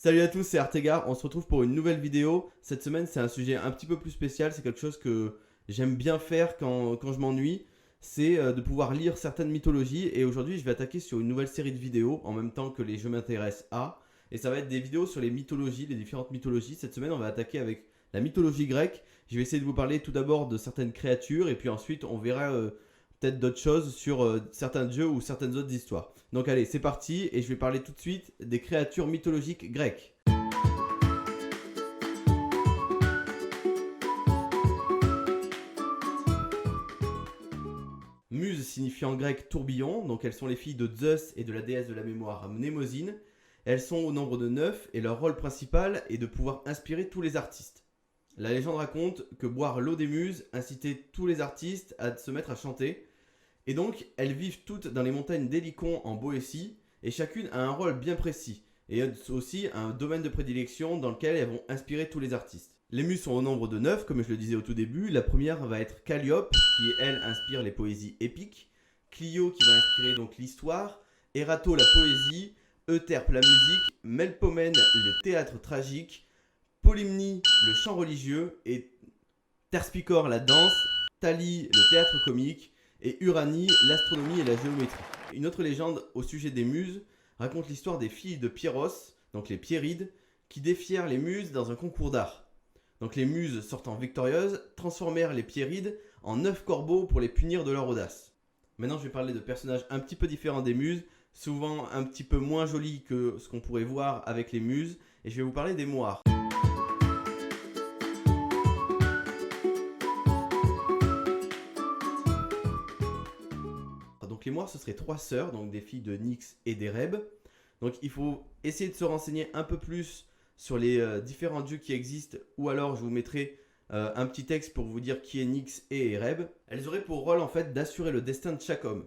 Salut à tous, c'est Artegar, on se retrouve pour une nouvelle vidéo. Cette semaine, c'est un sujet un petit peu plus spécial, c'est quelque chose que j'aime bien faire quand je m'ennuie. C'est de pouvoir lire certaines mythologies et aujourd'hui, je vais attaquer sur une nouvelle série de vidéos en même temps que les Je m'intéresse à. Et ça va être des vidéos sur les mythologies, les différentes mythologies. Cette semaine, on va attaquer avec la mythologie grecque. Je vais essayer de vous parler tout d'abord de certaines créatures et puis ensuite, on verra peut-être d'autres choses sur certains dieux ou certaines autres histoires. Donc allez, c'est parti et je vais parler tout de suite des créatures mythologiques grecques. Muse signifie en grec tourbillon, donc elles sont les filles de Zeus et de la déesse de la mémoire Mnémosyne. Elles sont au nombre de 9 et leur rôle principal est de pouvoir inspirer tous les artistes. La légende raconte que boire l'eau des muses incitait tous les artistes à se mettre à chanter. Et donc, elles vivent toutes dans les montagnes d'Hélicon en Boétie, et chacune a un rôle bien précis, et aussi un domaine de prédilection dans lequel elles vont inspirer tous les artistes. Les muses sont au nombre de 9, comme je le disais au tout début. La première va être Calliope, qui elle inspire les poésies épiques, Clio qui va inspirer donc l'histoire, Erato la poésie, Euterpe la musique, Melpomène le théâtre tragique, Polymnie le chant religieux, et Terpsichore la danse, Thalie le théâtre comique, et Uranie, l'astronomie et la géométrie. Une autre légende au sujet des muses raconte l'histoire des filles de Pierros, donc les Piérides, qui défièrent les muses dans un concours d'art. Donc les muses, sortant victorieuses, transformèrent les Piérides en 9 corbeaux pour les punir de leur audace. Maintenant, je vais parler de personnages un petit peu différents des muses, souvent un petit peu moins jolis que ce qu'on pourrait voir avec les muses, et je vais vous parler des moires. Donc les moires, ce seraient 3 sœurs, donc des filles de Nyx et d'Érèbe. Donc il faut essayer de se renseigner un peu plus sur les différents dieux qui existent, ou alors je vous mettrai un petit texte pour vous dire qui est Nyx et Érèbe. Elles auraient pour rôle en fait d'assurer le destin de chaque homme.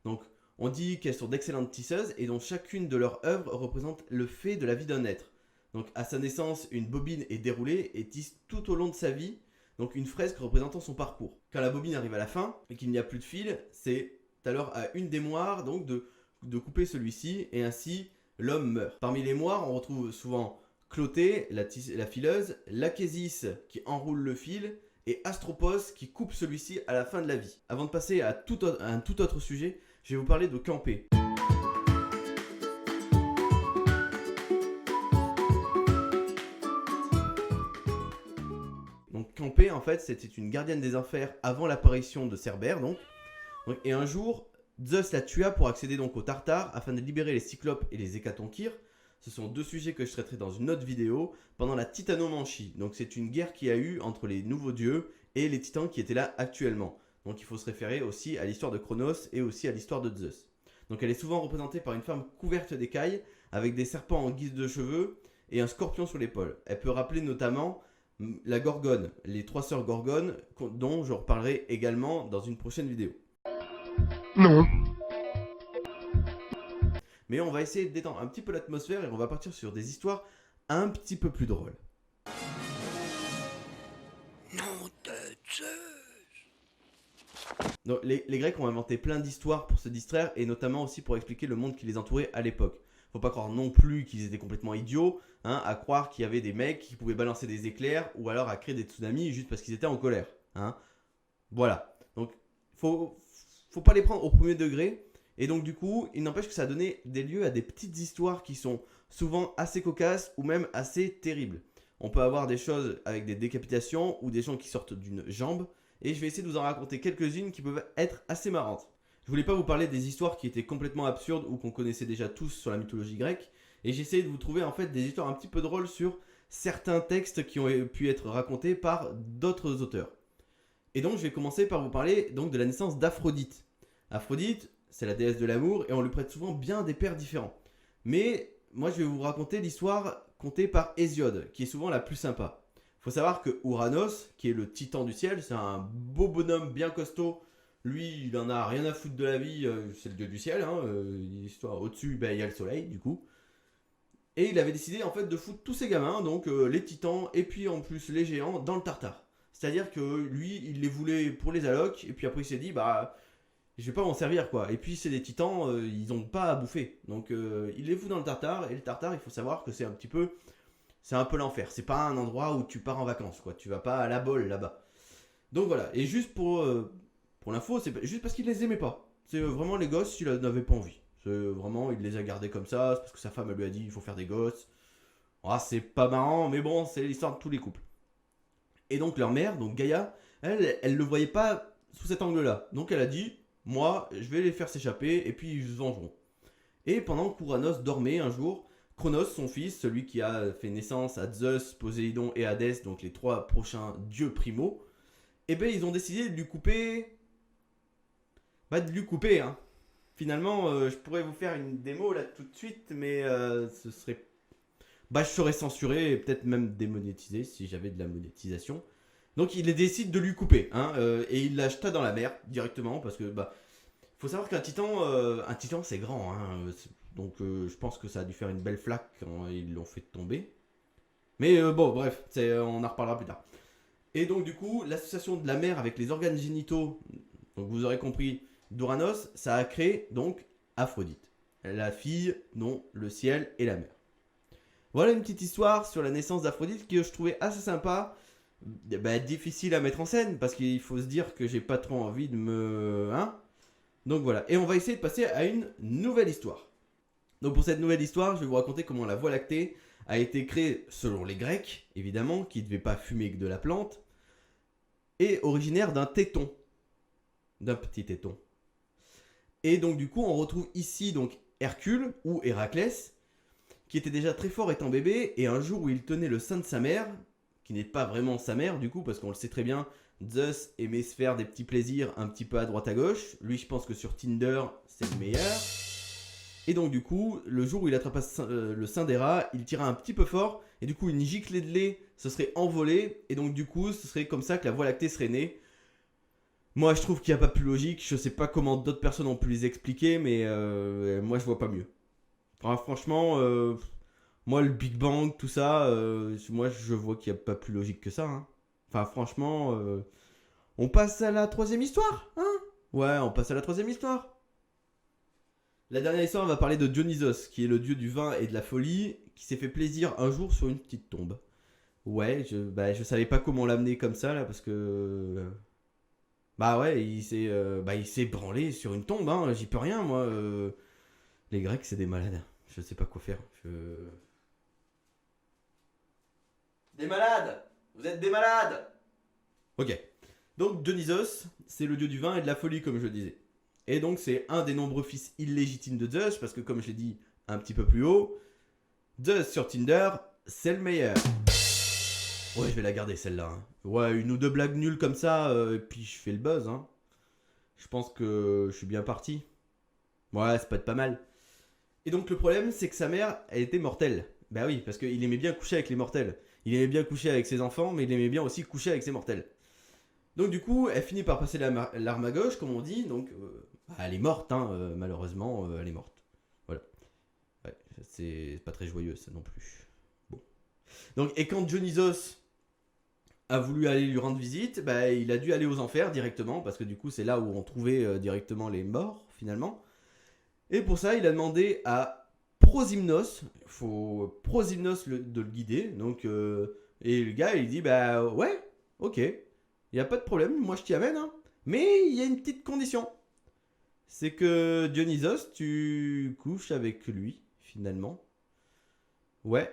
Donc on dit qu'elles sont d'excellentes tisseuses et dont chacune de leurs œuvres représente le fait de la vie d'un être. Donc à sa naissance, une bobine est déroulée et tisse tout au long de sa vie, donc une fresque représentant son parcours. Quand la bobine arrive à la fin et qu'il n'y a plus de fil, c'est alors à une des moires donc de couper celui-ci et ainsi l'homme meurt. Parmi les moires, on retrouve souvent Clotée, la fileuse, Lachésis qui enroule le fil et Astropos qui coupe celui-ci à la fin de la vie. Avant de passer à un tout autre sujet, je vais vous parler de Campée. Donc Campée en fait c'était une gardienne des enfers avant l'apparition de Cerbère et un jour, Zeus la tua pour accéder donc au Tartare afin de libérer les Cyclopes et les Hécatonchires. Ce sont deux sujets que je traiterai dans une autre vidéo pendant la Titanomachie. Donc c'est une guerre qui a eu entre les nouveaux dieux et les titans qui étaient là actuellement. Donc il faut se référer aussi à l'histoire de Cronos et aussi à l'histoire de Zeus. Donc elle est souvent représentée par une femme couverte d'écailles avec des serpents en guise de cheveux et un scorpion sur l'épaule. Elle peut rappeler notamment la Gorgone, les 3 sœurs Gorgones dont je reparlerai également dans une prochaine vidéo. Non. Mais on va essayer de détendre un petit peu l'atmosphère et on va partir sur des histoires un petit peu plus drôles. Nom de Zeus. Donc, les Grecs ont inventé plein d'histoires pour se distraire et notamment aussi pour expliquer le monde qui les entourait à l'époque. Faut pas croire non plus qu'ils étaient complètement idiots, à croire qu'il y avait des mecs qui pouvaient balancer des éclairs ou alors à créer des tsunamis juste parce qu'ils étaient en colère. Voilà. Donc faut pas les prendre au premier degré. Et donc du coup, il n'empêche que ça a donné des lieux à des petites histoires qui sont souvent assez cocasses ou même assez terribles. On peut avoir des choses avec des décapitations ou des gens qui sortent d'une jambe. Et je vais essayer de vous en raconter quelques-unes qui peuvent être assez marrantes. Je voulais pas vous parler des histoires qui étaient complètement absurdes ou qu'on connaissait déjà tous sur la mythologie grecque. Et j'ai essayé de vous trouver en fait des histoires un petit peu drôles sur certains textes qui ont pu être racontés par d'autres auteurs. Et donc je vais commencer par vous parler donc de la naissance d'Aphrodite. Aphrodite, c'est la déesse de l'amour et on lui prête souvent bien des pères différents. Mais moi je vais vous raconter l'histoire contée par Hésiode, qui est souvent la plus sympa. Il faut savoir que Ouranos, qui est le titan du ciel, c'est un beau bonhomme bien costaud. Lui, il en a rien à foutre de la vie, c'est le dieu du ciel. L'histoire au-dessus, il y a le soleil du coup. Et il avait décidé en fait de foutre tous ses gamins, donc les titans et puis en plus les géants, dans le Tartare. C'est-à-dire que lui, il les voulait pour les allocs, et puis après il s'est dit, je vais pas m'en servir quoi. Et puis c'est des titans, ils ont pas à bouffer. Donc il les fout dans le Tartare, et le Tartare, il faut savoir que c'est un petit peu, c'est un peu l'enfer. C'est pas un endroit où tu pars en vacances quoi. Tu vas pas à la bol là-bas. Donc voilà. Et juste pour l'info, c'est juste parce qu'il les aimait pas. C'est vraiment les gosses, il n'avait pas envie. C'est vraiment, il les a gardés comme ça, c'est parce que sa femme elle lui a dit il faut faire des gosses. Ah, c'est pas marrant, mais bon, c'est l'histoire de tous les couples. Et donc leur mère, donc Gaïa, elle le voyait pas sous cet angle-là. Donc elle a dit, moi, je vais les faire s'échapper et puis ils se vengeront. Et pendant que Kouranos dormait un jour, Chronos, son fils, celui qui a fait naissance à Zeus, Poséidon et Hadès, donc les trois prochains dieux primaux, eh ben ils ont décidé de lui couper... Bah de lui couper, hein. Finalement, je pourrais vous faire une démo là tout de suite, mais ce serait... Bah je serais censuré et peut-être même démonétisé si j'avais de la monétisation. Donc il décide de lui couper, hein, et il la jeta dans la mer directement parce que bah faut savoir qu'un titan c'est grand, hein, donc je pense que ça a dû faire une belle flaque quand ils l'ont fait tomber. Mais bon bref, on en reparlera plus tard. Et donc du coup l'association de la mer avec les organes génitaux, donc vous aurez compris, d'Uranos, ça a créé donc Aphrodite, la fille dont le ciel et la mer. Voilà une petite histoire sur la naissance d'Aphrodite que je trouvais assez sympa. Bah, difficile à mettre en scène parce qu'il faut se dire que j'ai pas trop envie de me... Hein. Donc voilà, et on va essayer de passer à une nouvelle histoire. Donc pour cette nouvelle histoire, je vais vous raconter comment la Voie lactée a été créée selon les Grecs, évidemment, qui ne devaient pas fumer que de la plante, et originaire d'un téton, d'un petit téton. Et donc du coup, on retrouve ici donc Hercule ou Héraclès, qui était déjà très fort étant bébé, et un jour où il tenait le sein de sa mère, qui n'est pas vraiment sa mère du coup, parce qu'on le sait très bien, Zeus aimait se faire des petits plaisirs un petit peu à droite à gauche. Lui, je pense que sur Tinder, c'est le meilleur. Et donc, du coup, le jour où il attrapa le sein d'Héra, il tira un petit peu fort. Et du coup, une giclée de lait se serait envolée. Et donc, du coup, ce serait comme ça que la Voie lactée serait née. Moi, je trouve qu'il n'y a pas plus logique. Je sais pas comment d'autres personnes ont pu les expliquer, mais moi, je vois pas mieux. Enfin, franchement, moi, le Big Bang, tout ça, moi, je vois qu'il n'y a pas plus logique que ça. Hein. Enfin, franchement, on passe à la troisième histoire, hein? Ouais, on passe à la troisième histoire. La dernière histoire, on va parler de Dionysos, qui est le dieu du vin et de la folie, qui s'est fait plaisir un jour sur une petite tombe. Ouais, je savais pas comment l'amener comme ça, là, parce que... Bah ouais, il s'est branlé sur une tombe, hein, j'y peux rien, moi. Les Grecs, c'est des malades. Je sais pas quoi faire. Des malades! Vous êtes des malades! Ok. Donc Dionysos, c'est le dieu du vin et de la folie, comme je le disais. Et donc c'est un des nombreux fils illégitimes de Zeus, parce que comme je l'ai dit un petit peu plus haut, Zeus sur Tinder, c'est le meilleur. Ouais, je vais la garder celle-là. Hein. Ouais, une ou deux blagues nulles comme ça, et puis je fais le buzz. Hein. Je pense que je suis bien parti. Ouais, c'est pas mal. Et donc le problème, c'est que sa mère, elle était mortelle. Bah oui, parce qu'il aimait bien coucher avec les mortels. Il aimait bien coucher avec ses enfants, mais il aimait bien aussi coucher avec ses mortels. Donc du coup, elle finit par passer l'arme à gauche, comme on dit. Donc, elle est morte, hein, malheureusement, elle est morte. Voilà. Ouais, c'est pas très joyeux, ça non plus. Bon. Donc, et quand Dionysos a voulu aller lui rendre visite, bah, il a dû aller aux enfers directement, parce que du coup, c'est là où on trouvait directement les morts, finalement. Et pour ça, il a demandé à Prosymnos, il faut Prosymnos de le guider. Donc, et le gars, il dit, bah ouais, ok. Il n'y a pas de problème, moi je t'y amène. Hein. Mais il y a une petite condition. C'est que Dionysos, tu couches avec lui, finalement. Ouais.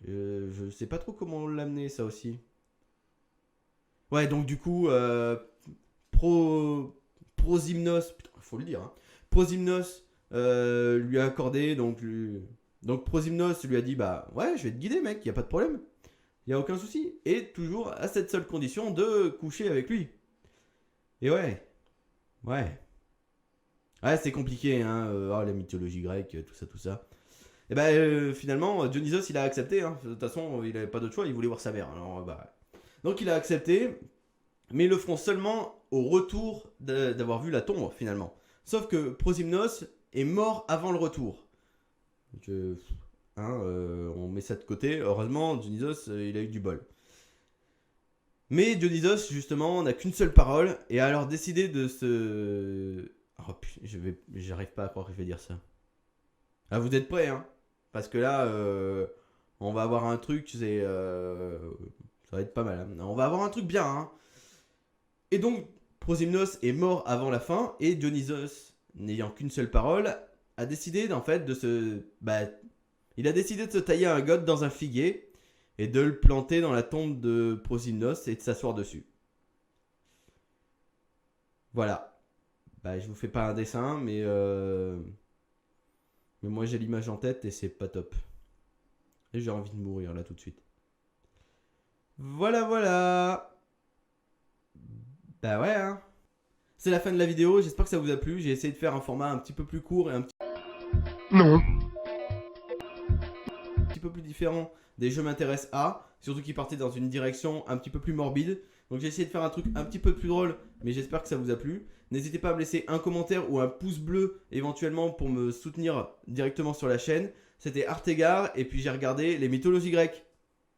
Je sais pas trop comment l'amener, ça aussi. Ouais, donc du coup, Prosymnos, putain, faut le dire. Hein. Prosymnos lui a accordé, donc Prosymnos lui a dit, bah ouais, je vais te guider, mec, il n'y a pas de problème. Il n'y a aucun souci. Et toujours à cette seule condition de coucher avec lui. Et ouais. Ouais, c'est compliqué, hein. La mythologie grecque, tout ça. Et ben finalement, Dionysos, il a accepté. Hein. De toute façon, il n'avait pas d'autre choix, il voulait voir sa mère. Alors, bah... Donc il a accepté, mais ils le feront seulement au retour d'avoir vu la tombe, finalement. Sauf que Prosymnos est mort avant le retour. Donc, on met ça de côté. Heureusement, Dionysos, il a eu du bol. Mais Dionysos, justement, n'a qu'une seule parole et a alors décidé de se... Oh putain, j'arrive pas à croire que je vais dire ça. Ah, vous êtes prêts, hein? Parce que là, on va avoir un truc, ça va être pas mal, hein. On va avoir un truc bien, hein. Et donc, Prosymnos est mort avant la fin, et Dionysos, n'ayant qu'une seule parole, a décidé, en fait, de se... il a décidé de se tailler un god dans un figuier, et de le planter dans la tombe de Prosymnos, et de s'asseoir dessus. Voilà. Je vous fais pas un dessin, mais moi j'ai l'image en tête, et c'est pas top. Et j'ai envie de mourir, là, tout de suite. Voilà, voilà. Bah ouais, hein. C'est la fin de la vidéo, j'espère que ça vous a plu. J'ai essayé de faire un format un petit peu plus court et un Non. petit peu plus différent des jeux m'intéressent à, surtout qui partaient dans une direction un petit peu plus morbide. Donc j'ai essayé de faire un truc un petit peu plus drôle, mais j'espère que ça vous a plu. N'hésitez pas à me laisser un commentaire ou un pouce bleu éventuellement pour me soutenir directement sur la chaîne. C'était Artegar et puis j'ai regardé les mythologies grecques.